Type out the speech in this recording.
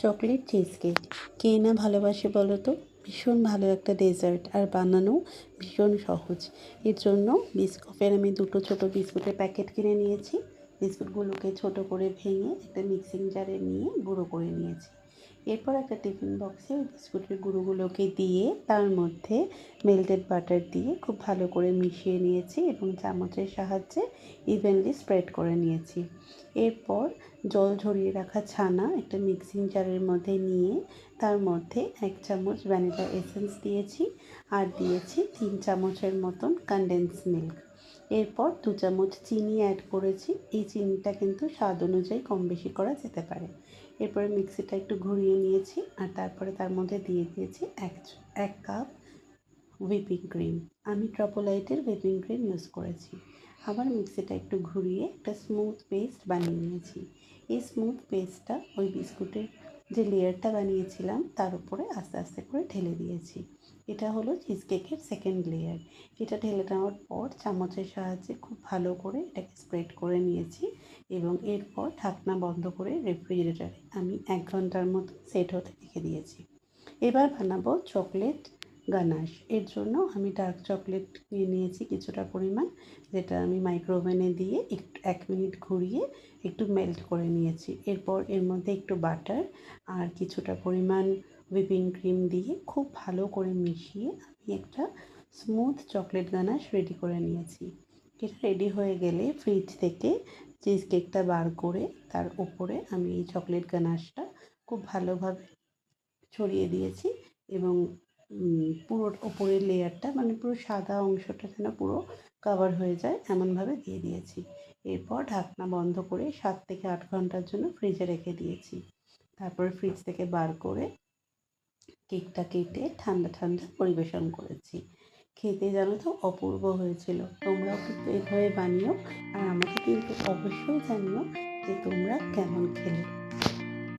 Chocolate cheese cake কে না ভালোবাসে বলো তো। ভীষণ ভালো একটা ডেজার্ট, আর বানানো ভীষণ সহজ। এর জন্য বিস্কুটের আমি দুটো ছোটো বিস্কুটের প্যাকেট কিনে নিয়েছি। বিস্কুটগুলোকে ছোট করে ভেঙে একটা মিক্সিং জারে নিয়ে গুঁড়ো করে নিয়েছি। এরপর একটা টিফিন বক্সে ওই বিস্কুটের গুঁড়োগুলোকে দিয়ে তার মধ্যে মেল্টেড বাটার দিয়ে খুব ভালো করে মিশিয়ে নিয়েছি এবং চামচের সাহায্যে ইভেনলি স্প্রেড করে নিয়েছি। এরপর জল ঝরিয়ে রাখা ছানা একটা মিক্সিং জারের মধ্যে নিয়ে তার মধ্যে 1 চামচ ভ্যানিলা এসেন্স দিয়েছি, আর দিয়েছি 3 চামচের মতন কনডেন্স মিল্ক। এরপর 2 চামচ চিনি অ্যাড করেছি। এই চিনিটা কিন্তু স্বাদ অনুযায়ী কম বেশি করা যেতে পারে। এরপরে মিক্সিটা একটু ঘুরিয়ে নিয়েছি, আর তারপরে তার মধ্যে দিয়ে দিয়েছি 1 কাপ হুইপিং ক্রিম। আমি ট্রপোলাইটের হুইপিং ক্রিম ইউজ করেছি। আবার মিক্সিটা একটু ঘুরিয়ে একটা স্মুথ পেস্ট বানিয়ে নিয়েছি। এই স্মুথ পেস্টটা ওই বিস্কুটের যে লেয়ারটা বানিয়েছিলাম তার উপরে আস্তে আস্তে করে ঢেলে দিয়েছি। এটা হলো চিজ কেকের সেকেন্ড লেয়ার। এটা ঢেলে নেওয়ার পর চামচের সাহায্যে খুব ভালো করে এটাকে স্প্রেড করে নিয়েছি এবং এরপর ঢাকনা বন্ধ করে রেফ্রিজারেটরে আমি 1 ঘন্টার মতো সেট হতে রেখে দিয়েছি। এবার বানাবো চকলেট গানাশ। এর জন্য আমি ডার্ক চকলেট নিয়ে নিয়েছি কিছুটা পরিমাণ, যেটা আমি মাইক্রোওভেনে দিয়ে একটু 1 মিনিট ঘুরিয়ে একটু মেল্ট করে নিয়েছি। এরপর এর মধ্যে একটু বাটার আর কিছুটা পরিমাণ হুইপিং ক্রিম দিয়ে খুব ভালো করে মিশিয়ে আমি একটা স্মুথ চকলেট গানাশ রেডি করে নিয়েছি। এটা রেডি হয়ে গেলে ফ্রিজ থেকে চিজ কেকটা বার করে তার উপরে আমি এই চকলেট গানাশটা খুব ভালোভাবে ছড়িয়ে দিয়েছি এবং পুরো ওপরের লেয়ারটা মানে পুরো সাদা অংশটা যেন পুরো কভার হয়ে যায় এমনভাবে দিয়ে দিয়েছি। এরপর ঢাকনা বন্ধ করে 7 থেকে 8 ঘন্টার জন্য ফ্রিজে রেখে দিয়েছি। তারপরে ফ্রিজ থেকে বার করে কেকটা কেটে ঠান্ডা ঠান্ডা পরিবেশন করেছি। খেতে জানো তো অপূর্ব হয়েছিল। তোমরাও কিন্তু এভাবে বানিও, আর আমাকে কিন্তু অবশ্যই জানিও যে তোমরা কেমন খেলে।